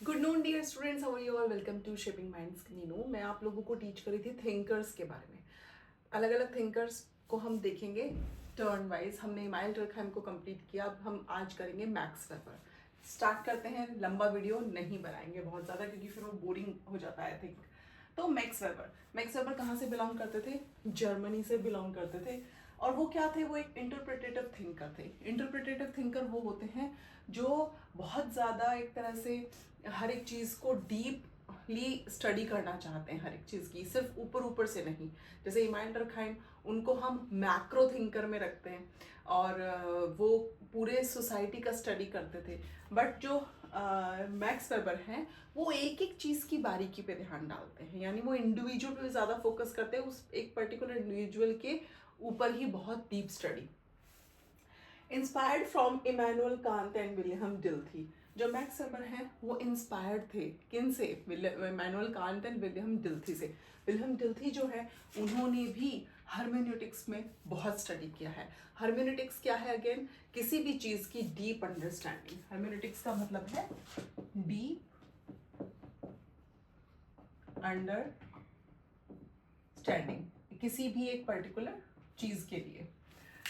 Good noon dear students, how are you all? Welcome to shaping minds नीनू। मैं आप लोगों को टीच करी थी थिंकर्स के बारे में। अलग अलग थिंकर्स को हम देखेंगे टर्न वाइज। हमने इमाइल डर्कहाइम को कंप्लीट किया, अब हम आज करेंगे मैक्स वेबर। स्टार्ट करते हैं। लंबा वीडियो नहीं बनाएंगे बहुत ज़्यादा क्योंकि फिर वो बोरिंग हो जाता है आई थिंक। तो मैक्स वेबर कहाँ से बिलोंग करते थे? जर्मनी से बिलोंग करते थे। और वो क्या थे? वो एक इंटरप्रिटेटिव थिंकर थे। इंटरप्रिटेटिव थिंकर वो होते हैं जो बहुत ज़्यादा एक तरह से हर एक चीज़ को डीपली स्टडी करना चाहते हैं, हर एक चीज़ की, सिर्फ ऊपर ऊपर से नहीं। जैसे इमाइल डर्कहाइम, उनको हम मैक्रो थिंकर में रखते हैं और वो पूरे सोसाइटी का स्टडी करते थे। बट जो मैक्स वेबर हैं वो एक एक चीज़ की बारीकी पे ध्यान डालते हैं, यानी वो इंडिविजुअल पे ज़्यादा फोकस करते हैं, उस एक पर्टिकुलर इंडिविजुअल के ऊपर ही बहुत deep study. Inspired from Immanuel Kant and William Dilthey. जो मैक्स वेबर हैं वो इंस्पायर्ड थे किन से? Immanuel Kant and William Dilthey से। विलियम डिल्थी जो है उन्होंने भी हर्मेन्यूटिक्स में बहुत स्टडी किया है। हर्मेन्यूटिक्स क्या है? अगेन, किसी भी चीज़ की डीप अंडरस्टैंडिंग। हर्मेन्यूटिक्स का मतलब है डीप अंडरस्टैंडिंग किसी भी एक पर्टिकुलर चीज़ के लिए।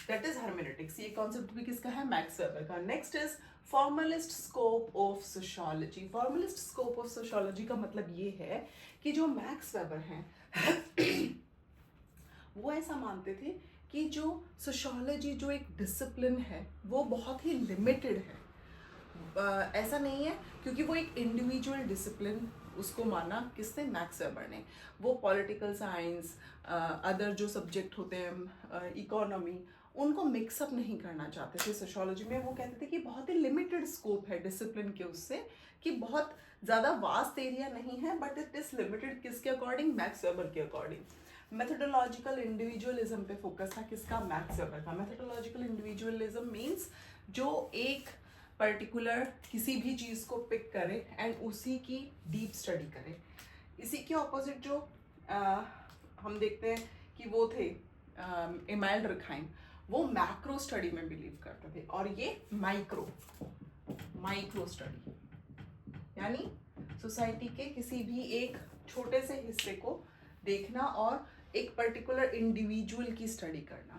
That is hermeneutics. ये कॉन्सेप्ट भी किसका है? मैक्स वेबर का। Next is formalist scope of sociology. Formalist scope of sociology का मतलब ये है कि जो मैक्स वेबर हैं वो ऐसा मानते थे कि जो सोशियोलॉजी जो एक डिसिप्लिन है वो बहुत ही लिमिटेड है। ऐसा नहीं है क्योंकि वो एक इंडिविजुअल डिसिप्लिन उसको माना किसने? मैक्स वेबर ने। वो पॉलिटिकल साइंस, अदर जो सब्जेक्ट होते हैं, इकोनॉमी, उनको मिक्सअप नहीं करना चाहते थे सोशियोलॉजी में। वो कहते थे कि बहुत ही लिमिटेड स्कोप है डिसिप्लिन के उससे, कि बहुत ज़्यादा वास्ट एरिया नहीं है, बट इट इज़ लिमिटेड। किसके अकॉर्डिंग? मैक्स वेबर के अकॉर्डिंग। मेथोडोलॉजिकल इंडिविजुअलिज्म पे फोकस था किसका? मैक्स वेबर का। मेथोडोलॉजिकल इंडिविजुअलिज्म मीन्स जो एक पर्टिकुलर किसी भी चीज़ को पिक करे एंड उसी की डीप स्टडी करे। इसी के ऑपोजिट जो हम देखते हैं कि वो थे इमाइल डर्कहाइम, वो मैक्रो स्टडी में बिलीव करते थे और ये माइक्रो स्टडी, यानी सोसाइटी के किसी भी एक छोटे से हिस्से को देखना और एक पर्टिकुलर इंडिविजुअल की स्टडी करना।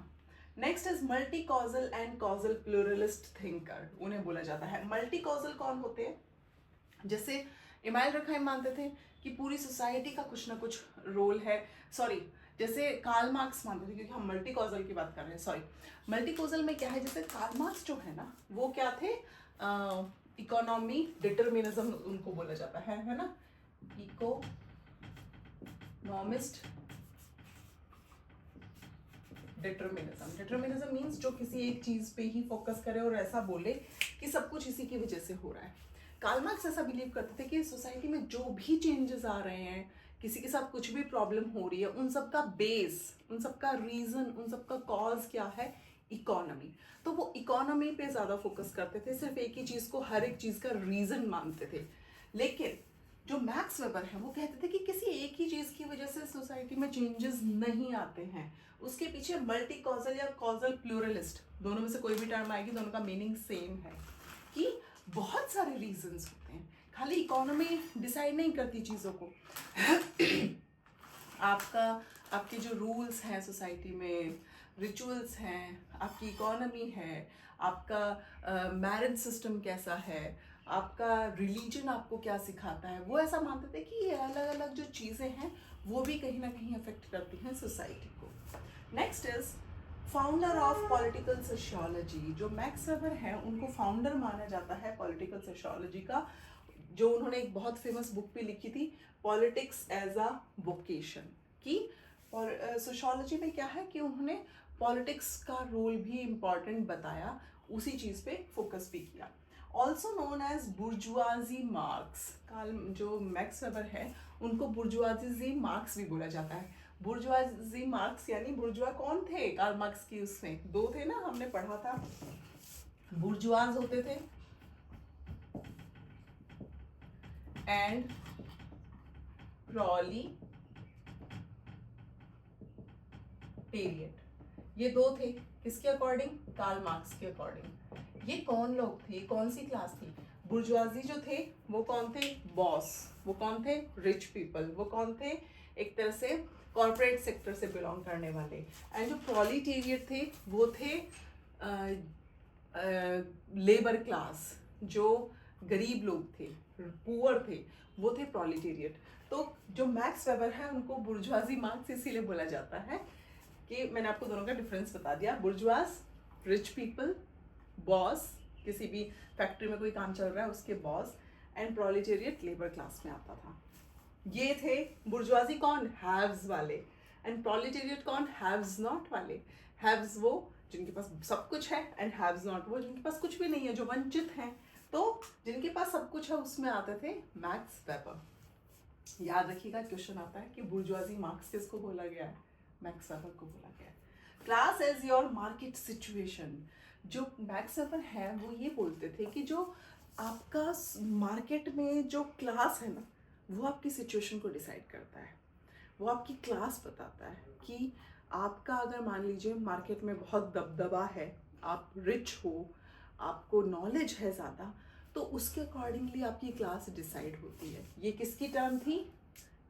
Next is multi causal and causal pluralist thinker, उन्हें बोला जाता है। मल्टी कॉजल कौन होते हैं? जैसे इमाइल डर्कहाइम मानते थे कि पूरी सोसाइटी का कुछ ना कुछ रोल है। सॉरी, जैसे कार्ल मार्क्स मानते थे, क्योंकि हम मल्टी कॉजल की बात कर रहे हैं। सॉरी, मल्टी कॉजल में क्या है? जैसे कार्ल मार्क्स जो है ना, वो क्या थे? इकोनॉमी डिटर्मिनिज्म उनको बोला जाता है ना, इकोनॉमिस्ट डिटर्मिनिज्म। डिटर्मिनिज्म मीन्स जो किसी एक चीज पे ही फोकस करे और ऐसा बोले कि सब कुछ इसी की वजह से हो रहा है। कार्ल मार्क्स ऐसा बिलीव करते थे कि सोसाइटी में जो भी चेंजेस आ रहे हैं, किसी के साथ कुछ भी प्रॉब्लम हो रही है, उन सब का बेस, उन सब का रीजन, उन सब का कॉज क्या है? इकोनॉमी। तो वो इकोनॉमी पे ज्यादा फोकस करते थे, सिर्फ एक ही चीज को हर एक चीज का रीजन मानते थे। लेकिन जो मैक्स वेबर है वो कहते थे कि किसी एक ही चीज की वजह से सोसाइटी में चेंजेस नहीं आते हैं, उसके पीछे मल्टी कॉजल या कॉजल प्लूरलिस्ट, दोनों में से कोई भी टर्म आएगी, दोनों का मीनिंग सेम है कि बहुत सारे रीजंस होते हैं, खाली इकोनॉमी डिसाइड नहीं करती चीजों को। आपका आपके जो रूल्स हैं सोसाइटी में, रिचुअल्स हैं, आपकी इकोनॉमी है, आपका मैरिज सिस्टम कैसा है, आपका रिलीजन आपको क्या सिखाता है, वो ऐसा मानते थे कि ये अलग अलग जो चीज़ें हैं वो भी कहीं ना कहीं अफेक्ट करती हैं सोसाइटी को। Next is founder of political sociology. जो मैक्स वेबर हैं उनको फाउंडर माना जाता है पॉलिटिकल सोशियोलॉजी का। जो उन्होंने एक बहुत फेमस बुक भी लिखी थी, पॉलिटिक्स एज अ वोकेशन, कि सोशियोलॉजी में क्या है कि उन्होंने पॉलिटिक्स का रोल भी इम्पॉर्टेंट बताया, उसी चीज़ पे फोकस भी किया। Also known as bourgeoisie Marx. जो मैक्स वेबर है उनको बुर्जुआजी मार्क्स भी बोला जाता है। बुर्जुआजी मार्क्स यानी बुर्जुआ कौन थे? कार्ल मार्क्स की उसमें दो थे ना, हमने पढ़ा था। बुर्जुआज होते थे एंड प्रोलिटेरिएट, ये दो थे किसके अकॉर्डिंग? कार्ल मार्क्स के अकॉर्डिंग। ये कौन लोग थे? कौन सी क्लास थी? बुर्जुआजी जो थे वो कौन थे? बॉस। वो कौन थे? Rich people. वो कौन थे? एक तरह से कॉर्पोरेट सेक्टर से बिलोंग करने वाले। एंड जो प्रोलिटेरिएट थे वो थे लेबर क्लास, जो गरीब लोग थे, पुअर थे, वो थे प्रोलिटेरिएट। तो जो मैक्स वेबर है उनको बुर्जुआजी मार्क्स इसीलिए बोला जाता है कि मैंने आपको दोनों का डिफरेंस बता दिया। बुर्जुआज रिच पीपल, बॉस किसी भी फैक्ट्री में कोई काम चल रहा है उसके boss, and proletariat labour class में आता था। ये थे बुर्जुआजी कौन? हैव्स वाले। एंड प्रोलिटेरिएट कौन? हैव्स नॉट वाले। हैव्स वो जिनके पास सब कुछ है, एंड हैव्स नॉट वो जिनके पास कुछ भी नहीं है, जो वंचित हैं। तो जिनके पास सब कुछ है उसमें आते थे मैक्स वेबर। याद रखिएगा क्वेश्चन आता है कि बुर्जुआजी मार्क्स किसको बोला गया है? मैक्स वेबर को बोला गया है। Class as your market situation. जो मैक्स वेबर है वो ये बोलते थे कि जो आपका मार्केट में जो क्लास है ना, वो आपकी सिचुएशन को डिसाइड करता है। वो आपकी क्लास बताता है कि आपका अगर मान लीजिए मार्केट में बहुत दबदबा है, आप रिच हो, आपको नॉलेज है ज़्यादा, तो उसके अकॉर्डिंगली आपकी क्लास डिसाइड होती है। ये किसकी टर्म थी?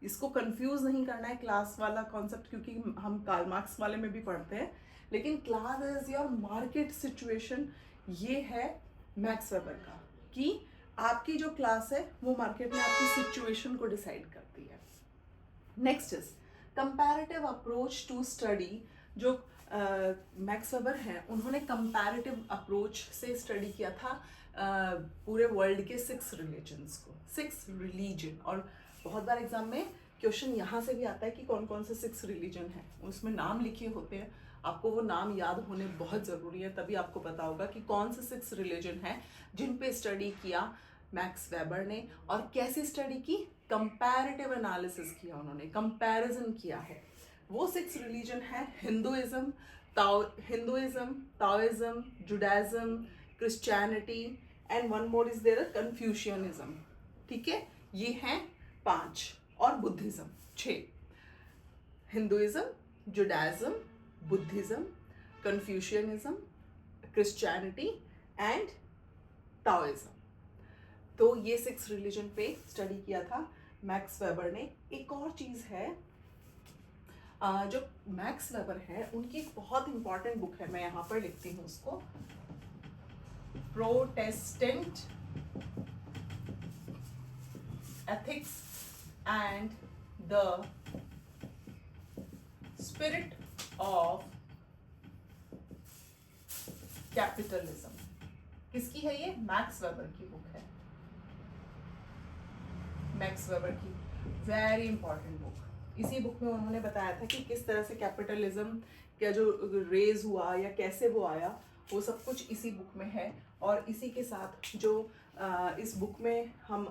इसको कंफ्यूज नहीं करना है क्लास वाला कॉन्सेप्ट, क्योंकि हम कार्ल मार्क्स वाले में भी पढ़ते हैं। लेकिन class as your market situation, ये है मैक्स वेबर का, कि आपकी जो क्लास है वो मार्केट में आपकी सिचुएशन को डिसाइड करती है। Next is comparative approach to study. जो मैक्स वेबर हैं उन्होंने कंपैरेटिव अप्रोच से स्टडी किया था पूरे वर्ल्ड के 6 रिलीजन्स को, 6 रिलीजन। और बहुत बार एग्जाम में क्वेश्चन यहाँ से भी आता है कि कौन कौन से 6 रिलीजन हैं, उसमें नाम लिखे होते हैं। आपको वो नाम याद होने बहुत ज़रूरी है, तभी आपको पता होगा कि कौन से 6 रिलीजन हैं जिन पे स्टडी किया मैक्स वेबर ने। और कैसे स्टडी की? कंपैरेटिव एनालिसिस किया उन्होंने, कंपैरिजन किया है। वो 6 रिलीजन है Hinduism, Taoism, Judaism, Christianity, and one more is there Confucianism. ठीक है, ये हैं 5, और Buddhism 6। Hinduism, Judaism, Buddhism, Confucianism, Christianity and Taoism. तो ये 6 रिलीजन पे स्टडी किया था मैक्स वेबर ने। एक और चीज़ है, जो मैक्स वेबर है उनकी एक बहुत इंपॉर्टेंट बुक है, मैं यहाँ पर लिखती हूँ उसको, Protestant ethics and the spirit of capitalism. किसकी है ये? मैक्स वेबर की बुक है, मैक्स वेबर की वेरी इंपॉर्टेंट बुक। इसी बुक में उन्होंने बताया था कि किस तरह से कैपिटलिज्म का जो रेज हुआ या कैसे वो आया, वो सब कुछ इसी बुक में है। और इसी के साथ जो इस बुक में हम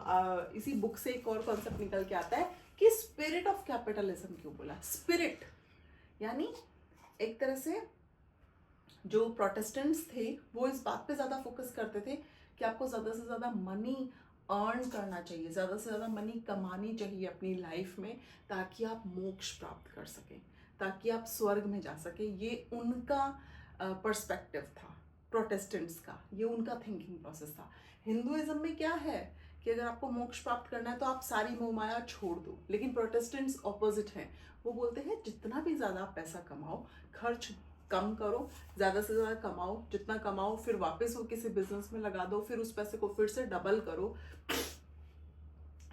इसी बुक से एक और कॉन्सेप्ट निकल के आता है कि स्पिरिट ऑफ कैपिटलिज्म क्यों बोला। स्पिरिट यानी एक तरह से जो प्रोटेस्टेंट्स थे वो इस बात पे ज़्यादा फोकस करते थे कि आपको ज़्यादा से ज़्यादा मनी अर्न करना चाहिए, ज़्यादा से ज़्यादा मनी कमानी चाहिए अपनी लाइफ में, ताकि आप मोक्ष प्राप्त कर सकें, ताकि आप स्वर्ग में जा सकें। ये उनका पर्सपेक्टिव था प्रोटेस्टेंट्स का, ये उनका थिंकिंग प्रोसेस था। हिंदुइज्म में क्या है कि अगर आपको मोक्ष प्राप्त करना है तो आप सारी मोह माया छोड़ दो। लेकिन प्रोटेस्टेंट्स ऑपोजिट हैं, वो बोलते हैं जितना भी ज़्यादा आप पैसा कमाओ, खर्च कम करो, ज़्यादा से ज़्यादा कमाओ, जितना कमाओ फिर वापस वो किसी बिजनेस में लगा दो, फिर उस पैसे को फिर से डबल करो।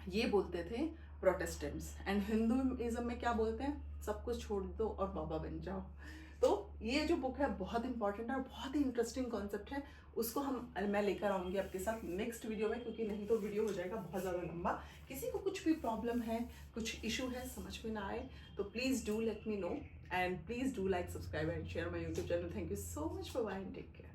ये बोलते थे प्रोटेस्टेंट्स। एंड हिंदुइज्म में क्या बोलते हैं? सब कुछ छोड़ दो और बाबा बन जाओ। तो ये जो बुक है बहुत इंपॉर्टेंट है और बहुत ही इंटरेस्टिंग कॉन्सेप्ट है। उसको मैं लेकर आऊँगी आपके साथ नेक्स्ट वीडियो में, क्योंकि नहीं तो वीडियो हो जाएगा बहुत ज़्यादा लंबा। किसी को कुछ भी प्रॉब्लम है, कुछ इशू है, समझ में ना आए, तो please do let me know, and please do like, subscribe and share my YouTube channel. Thank you so much for watching. Take care.